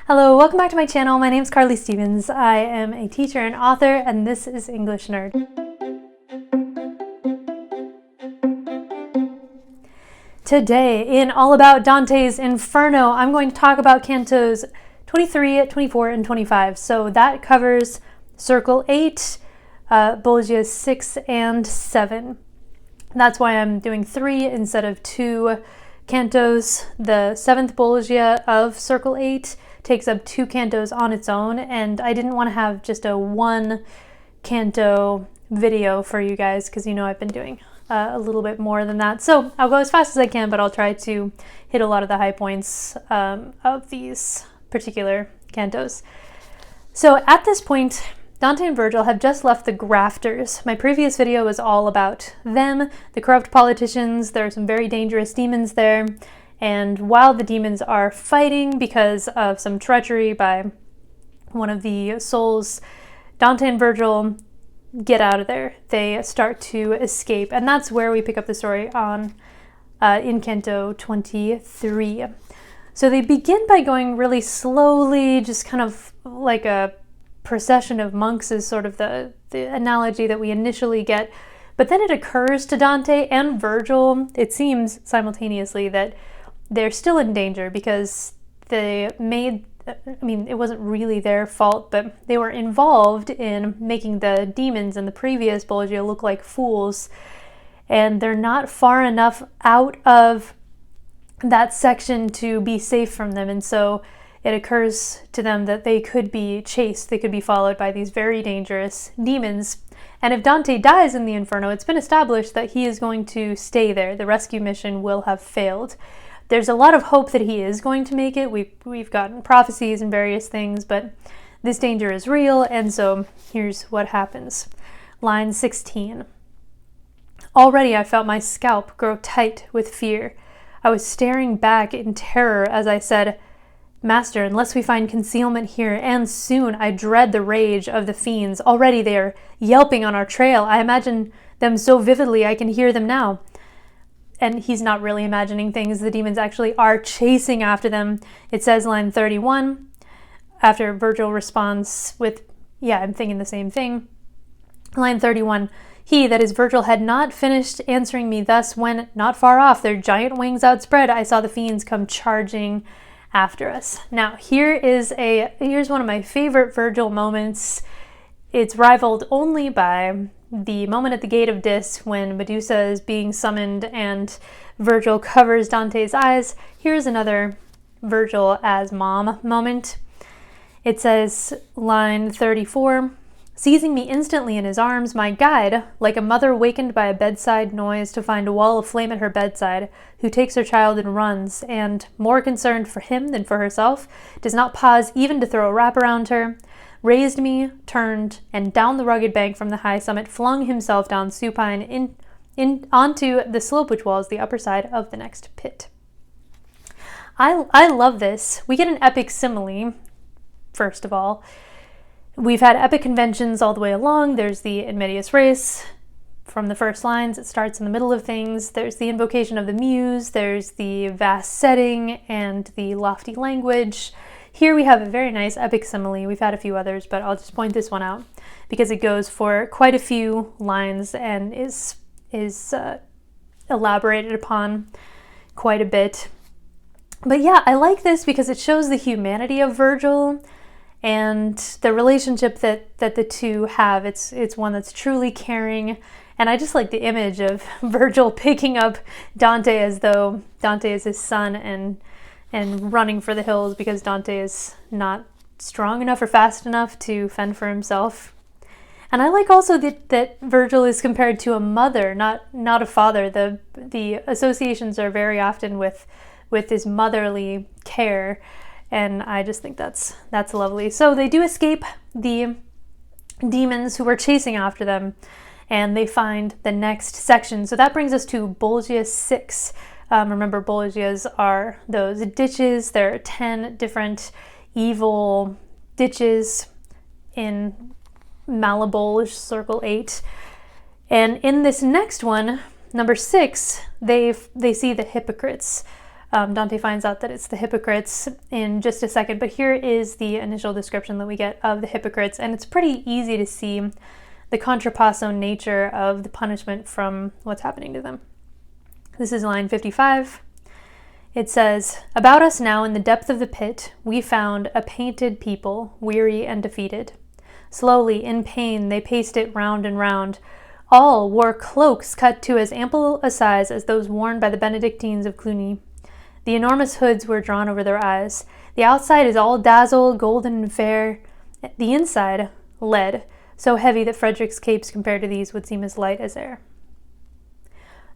Hello, welcome back to my channel. My name is Carly Stevens. I am a teacher and author, and this is English Nerd. Today, in All About Dante's Inferno, I'm going to talk about Cantos 23, 24, and 25. So that covers Circle 8, bolgias 6 and 7. That's why I'm doing 3 instead of 2 cantos. The 7th bolgia of Circle 8 takes up 2 cantos on its own, and I didn't want to have just a 1 canto video for you guys because you know I've been doing a little bit more than that. So I'll go as fast as I can, but I'll try to hit a lot of the high points of these particular cantos. So at this point, Dante and Virgil have just left the grafters. My previous video was all about them, the corrupt politicians. There are some very dangerous demons there. And while the demons are fighting because of some treachery by one of the souls, Dante and Virgil get out of there. They start to escape. And that's where we pick up the story on in Canto 23. So they begin by going really slowly, just kind of like a procession of monks is sort of the analogy that we initially get. But then it occurs to Dante and Virgil, it seems simultaneously, that they're still in danger because they made, it wasn't really their fault, but they were involved in making the demons in the previous bolgia look like fools, and they're not far enough out of that section to be safe from them. And so it occurs to them that they could be chased, they could be followed by these very dangerous demons. And if Dante dies in the Inferno, it's been established that he is going to stay there. The rescue mission will have failed. There's a lot of hope that he is going to make it. We've gotten prophecies and various things, but this danger is real, and so here's what happens. Line 16. Already I felt my scalp grow tight with fear. I was staring back in terror as I said, "Master, unless we find concealment here, and soon, I dread the rage of the fiends. Already they are yelping on our trail. I imagine them so vividly I can hear them now." And he's not really imagining things. The demons actually are chasing after them. It says line 31, after Virgil responds with, yeah, I'm thinking the same thing. Line 31, he, that is Virgil, had not finished answering me thus when, not far off, their giant wings outspread, I saw the fiends come charging after us. Now, here's one of my favorite Virgil moments. It's rivaled only by the moment at the Gate of Dis when Medusa is being summoned and Virgil covers Dante's eyes. Here's another Virgil as mom moment. It says, line 34, seizing me instantly in his arms, my guide, like a mother wakened by a bedside noise to find a wall of flame at her bedside, who takes her child and runs, and, more concerned for him than for herself, does not pause even to throw a wrap around her, raised me, turned, and down the rugged bank from the high summit flung himself down supine onto the slope which walls the upper side of the next pit. I love this. We get an epic simile, first of all. We've had epic conventions all the way along. There's the in medias res from the first lines. It starts in the middle of things. There's the invocation of the muse. There's the vast setting and the lofty language. Here we have a very nice epic simile. We've had a few others, but I'll just point this one out because it goes for quite a few lines and is elaborated upon quite a bit. But yeah, I like this because it shows the humanity of Virgil and the relationship that the two have. It's one that's truly caring. And I just like the image of Virgil picking up Dante as though Dante is his son and running for the hills because Dante is not strong enough or fast enough to fend for himself. And I like also that Virgil is compared to a mother, not a father. The associations are very often with his motherly care, and I just think that's lovely. So they do escape the demons who were chasing after them, and they find the next section. So that brings us to bolgia 6. Remember, bolgias are those ditches. There are 10 different evil ditches in Malabolish Circle 8. And in this next one, number 6, they see the hypocrites. Dante finds out that it's the hypocrites in just a second, but here is the initial description that we get of the hypocrites, and it's pretty easy to see the contrapasso nature of the punishment from what's happening to them. This is line 55. It says, "About us now in the depth of the pit, we found a painted people, weary and defeated. Slowly, in pain, they paced it round and round. All wore cloaks cut to as ample a size as those worn by the Benedictines of Cluny. The enormous hoods were drawn over their eyes. The outside is all dazzle, golden and fair. The inside, lead, so heavy that Frederick's capes compared to these would seem as light as air."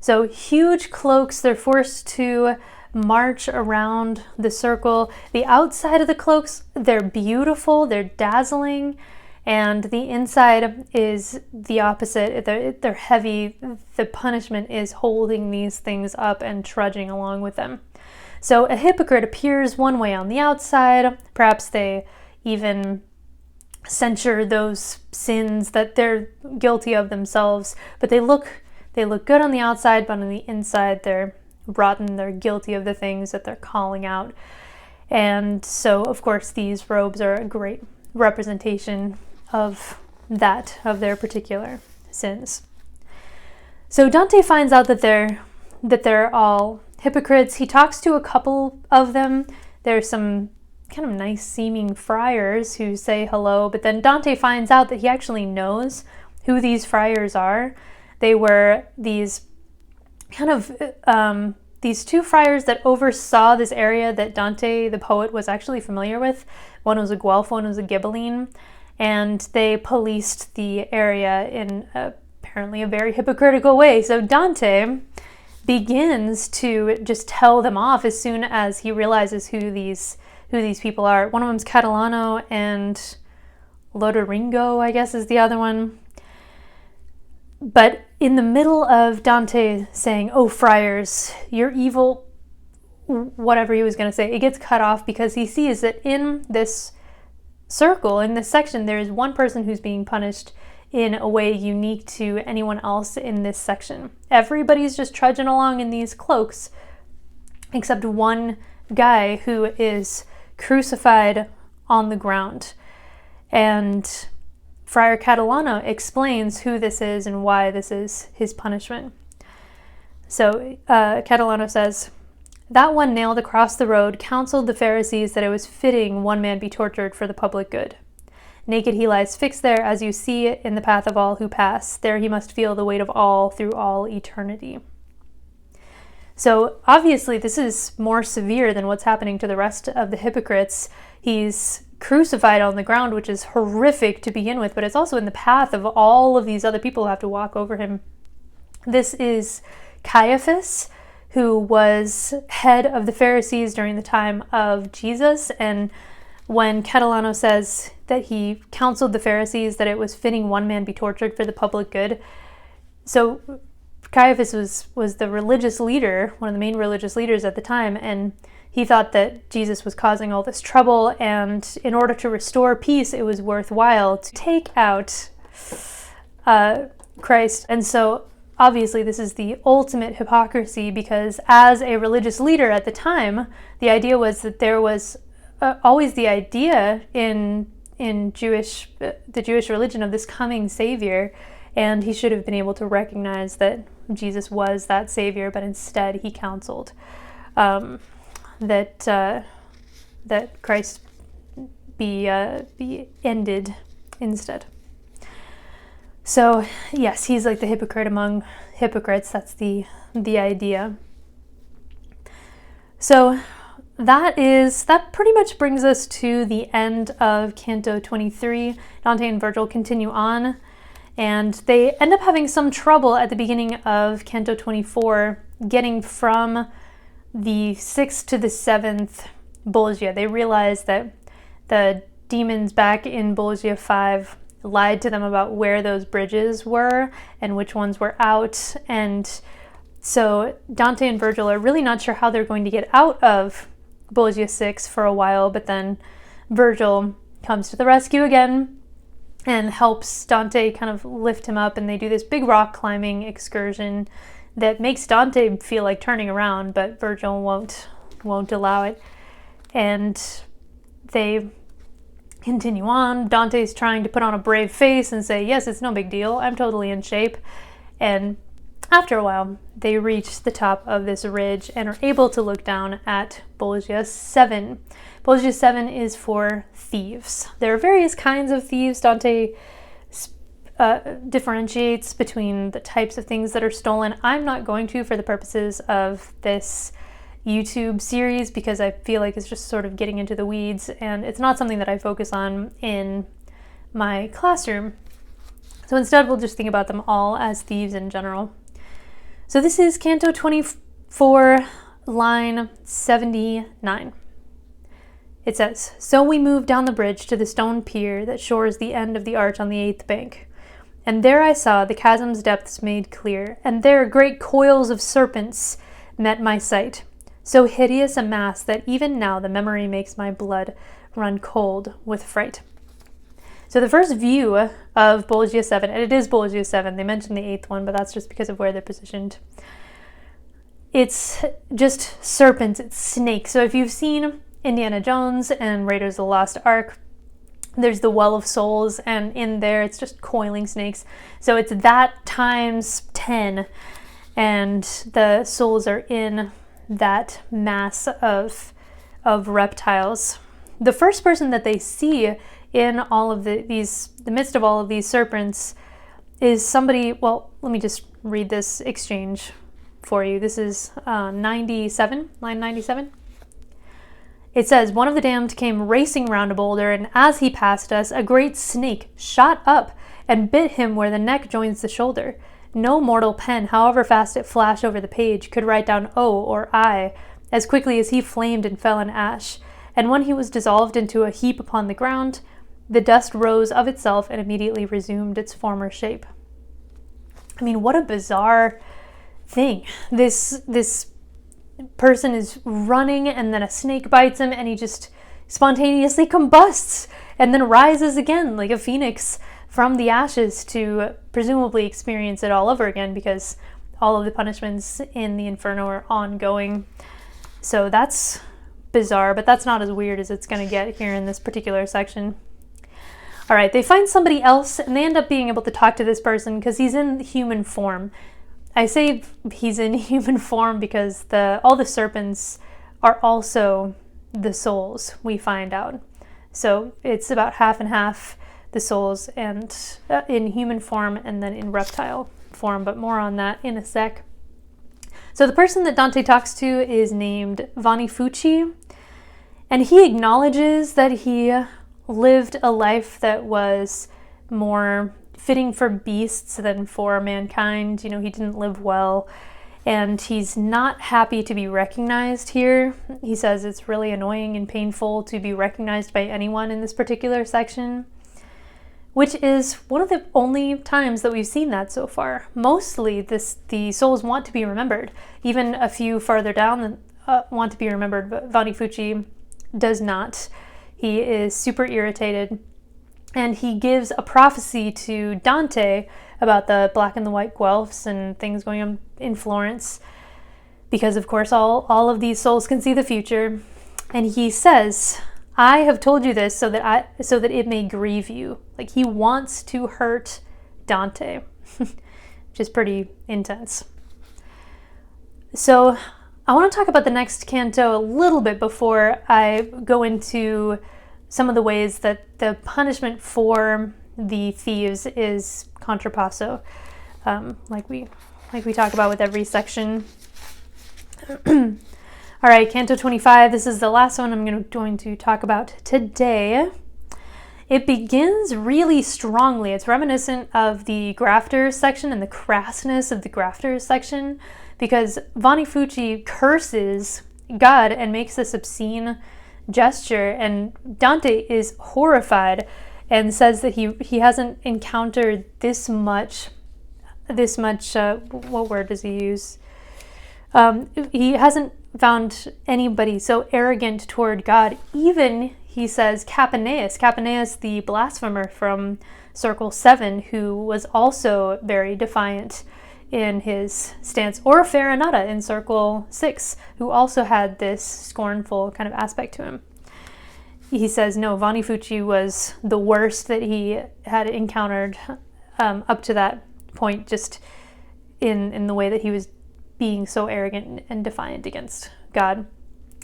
So huge cloaks, they're forced to march around the circle. The outside of the cloaks, they're beautiful, they're dazzling, and the inside is the opposite. They're heavy. The punishment is holding these things up and trudging along with them. So a hypocrite appears one way on the outside. Perhaps they even censure those sins that they're guilty of themselves, but they look good on the outside, but on the inside they're rotten, they're guilty of the things that they're calling out. And so, of course, these robes are a great representation of that, of their particular sins. So Dante finds out that they're all hypocrites. He talks to a couple of them. There's some kind of nice seeming friars who say hello, but then Dante finds out that he actually knows who these friars are. They were these kind of these two friars that oversaw this area that Dante, the poet, was actually familiar with. One was a Guelph, one was a Ghibelline, and they policed the area in apparently a very hypocritical way. So Dante begins to just tell them off as soon as he realizes who these people are. One of them's Catalano, and Lodoringo, I guess, is the other one. But in the middle of Dante saying, "Oh, friars, you're evil," whatever he was going to say, it gets cut off because he sees that in this circle, in this section, there is one person who's being punished in a way unique to anyone else in this section. Everybody's just trudging along in these cloaks, except one guy who is crucified on the ground. And Friar Catalano explains who this is and why this is his punishment. So Catalano says, "That one nailed across the road counseled the Pharisees that it was fitting one man be tortured for the public good. Naked he lies fixed there, as you see, in the path of all who pass. There he must feel the weight of all through all eternity." So obviously this is more severe than what's happening to the rest of the hypocrites. He's crucified on the ground, which is horrific to begin with, but it's also in the path of all of these other people who have to walk over him. This is Caiaphas, who was head of the Pharisees during the time of Jesus, and when Catalano says that he counseled the Pharisees that it was fitting one man be tortured for the public good, so Caiaphas was the religious leader, one of the main religious leaders at the time, and he thought that Jesus was causing all this trouble, and in order to restore peace, it was worthwhile to take out Christ. And so obviously this is the ultimate hypocrisy, because as a religious leader at the time, the idea was that there was always the idea in the Jewish religion of this coming Savior, and he should have been able to recognize that Jesus was that Savior, but instead he counseled that Christ be ended instead. So yes, he's like the hypocrite among hypocrites. That's the idea. So that pretty much brings us to the end of Canto 23. Dante and Virgil continue on, and they end up having some trouble at the beginning of Canto 24 getting from the 6th to the 7th bolgia. They realize that the demons back in bolgia 5 lied to them about where those bridges were and which ones were out, and so Dante and Virgil are really not sure how they're going to get out of bolgia 6 for a while, but then Virgil comes to the rescue again and helps Dante kind of lift him up, and they do this big rock climbing excursion that makes Dante feel like turning around, but Virgil won't won't allow it. And they continue on. Dante's trying to put on a brave face and say, yes, it's no big deal. I'm totally in shape. And after a while, they reach the top of this ridge and are able to look down at bolgia 7. Bolgia 7 is for thieves. There are various kinds of thieves. Dante differentiates between the types of things that are stolen. I'm not going to for the purposes of this YouTube series because I feel like it's just sort of getting into the weeds, and it's not something that I focus on in my classroom. So instead, we'll just think about them all as thieves in general. So this is Canto 24, line 79. It says, "So we moved down the bridge to the stone pier that shores the end of the arch on the 8th bank. And there I saw the chasm's depths made clear, and there great coils of serpents met my sight. So hideous a mass that even now the memory makes my blood run cold with fright." So the first view of bolgia 7, and it is bolgia 7, they mentioned the 8th one, but that's just because of where they're positioned. It's just serpents, it's snakes. So if you've seen Indiana Jones and Raiders of the Lost Ark, there's the Well of Souls, and in there it's just coiling snakes. So it's that times 10, and the souls are in that mass of reptiles. The first person that they see in all of the midst of all of these serpents is somebody, well, let me just read this exchange for you. This is 97, line 97. It says, "One of the damned came racing round a boulder, and as he passed us, a great snake shot up and bit him where the neck joins the shoulder. No mortal pen, however fast it flashed over the page, could write down O or I as quickly as he flamed and fell in ash. And when he was dissolved into a heap upon the ground, the dust rose of itself and immediately resumed its former shape." I mean, what a bizarre thing. This person is running, and then a snake bites him, and he just spontaneously combusts and then rises again like a phoenix from the ashes to presumably experience it all over again, because all of the punishments in the Inferno are ongoing. So that's bizarre, but that's not as weird as it's going to get here in this particular section. All right, they find somebody else, and they end up being able to talk to this person because he's in human form. I say he's in human form because all the serpents are also the souls, we find out. So it's about half and half, the souls, and in human form and then in reptile form, but more on that in a sec. So the person that Dante talks to is named Vanifucci, and he acknowledges that he lived a life that was more fitting for beasts than for mankind. You know, he didn't live well, and he's not happy to be recognized here. He says it's really annoying and painful to be recognized by anyone in this particular section, which is one of the only times that we've seen that so far. Mostly the souls want to be remembered. Even a few farther down want to be remembered, but Vanifucci does not. He is super irritated, and he gives a prophecy to Dante about the black and the white Guelphs and things going on in Florence, because of course all of these souls can see the future. And he says, "I have told you this so that it may grieve you." Like, he wants to hurt Dante, which is pretty intense. So I want to talk about the next canto a little bit before I go into some of the ways that the punishment for the thieves is contrapasso, like we talk about with every section. All right, Canto 25. This is the last one I'm going to talk about today. It begins really strongly. It's reminiscent of the grafters section and the crassness of the grafters section, because Vanifucci curses God and makes this obscene gesture, and Dante is horrified and says that he hasn't encountered this much what word does he use? He hasn't found anybody so arrogant toward God. Even, he says, Capaneus, the blasphemer from Circle 7, who was also very defiant in his stance, or Farinata in Circle 6, who also had this scornful kind of aspect to him. He says, no, Vanni Fucci was the worst that he had encountered up to that point, just in the way that he was being so arrogant and defiant against God.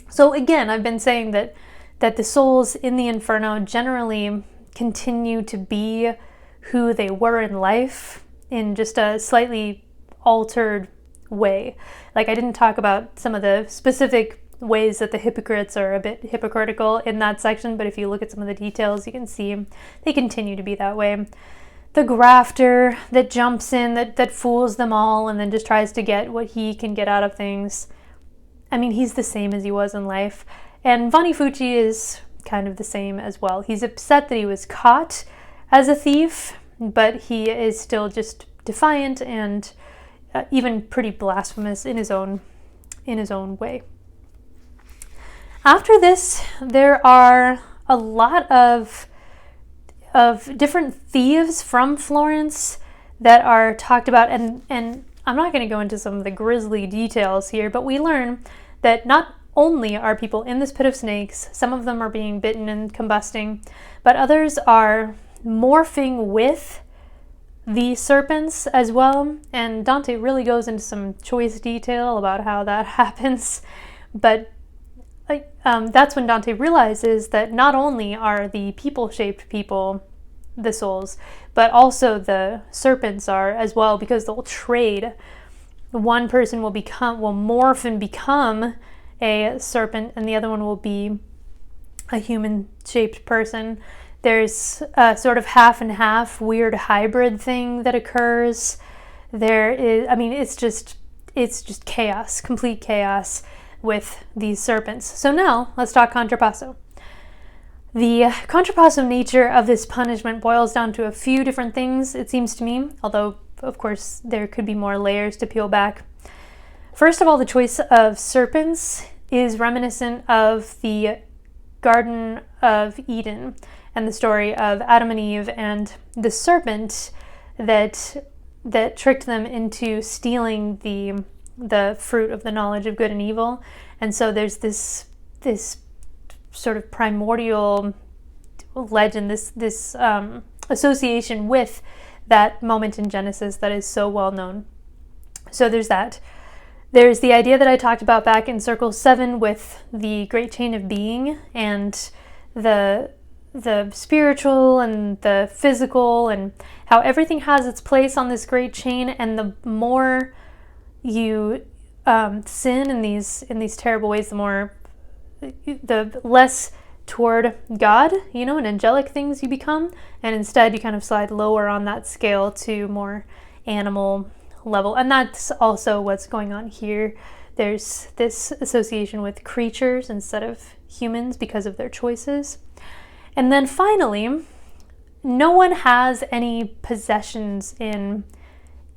So again, I've been saying that the souls in the Inferno generally continue to be who they were in life in just a slightly altered way. Like, I didn't talk about some of the specific ways that the hypocrites are a bit hypocritical in that section, but if you look at some of the details, you can see they continue to be that way. The grafter that jumps in, that fools them all and then just tries to get what he can get out of things. I mean, he's the same as he was in life. And Vanni Fucci is kind of the same as well. He's upset that he was caught as a thief, but he is still just defiant and even pretty blasphemous in his own way. After this, there are a lot of different thieves from Florence that are talked about, and I'm not going to go into some of the grisly details here, but we learn that not only are people in this pit of snakes, some of them are being bitten and combusting, but others are morphing with the serpents as well, and Dante really goes into some choice detail about how that happens. But that's when Dante realizes that not only are the people-shaped people the souls, but also the serpents are as well, because they'll trade. One person will morph and become a serpent, and the other one will be a human-shaped person. There's a sort of half and half weird hybrid thing that occurs. There is, I mean, it's just chaos, complete chaos with these serpents. So now let's talk contrapasso. The contrapasso nature of this punishment boils down to a few different things, it seems to me, although of course there could be more layers to peel back. First of all, the choice of serpents is reminiscent of the Garden of Eden and the story of Adam and Eve and the serpent that tricked them into stealing the fruit of the knowledge of good and evil. And so there's this sort of primordial legend, this association with that moment in Genesis that is so well known. So there's that. There's the idea that I talked about back in Circle 7 with the great chain of being and the spiritual and the physical, and how everything has its place on this great chain, and the more you sin in these terrible ways, the less toward God, and angelic things you become, and instead you kind of slide lower on that scale to more animal level. And that's also what's going on here. There's this association with creatures instead of humans because of their choices. And then finally, no one has any possessions in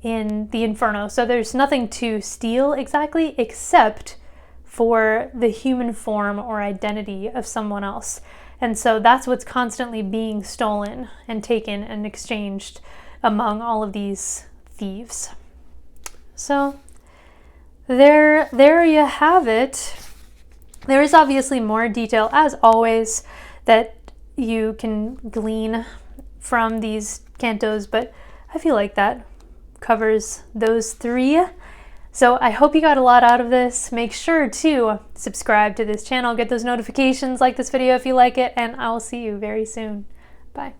the Inferno, so there's nothing to steal exactly except for the human form or identity of someone else. And so that's what's constantly being stolen and taken and exchanged among all of these thieves. So there you have it. There is obviously more detail, as always, that you can glean from these cantos, but I feel like that covers those three. So I hope you got a lot out of this. Make sure to subscribe to this channel, get those notifications, like this video if you like it, and I will see you very soon. Bye.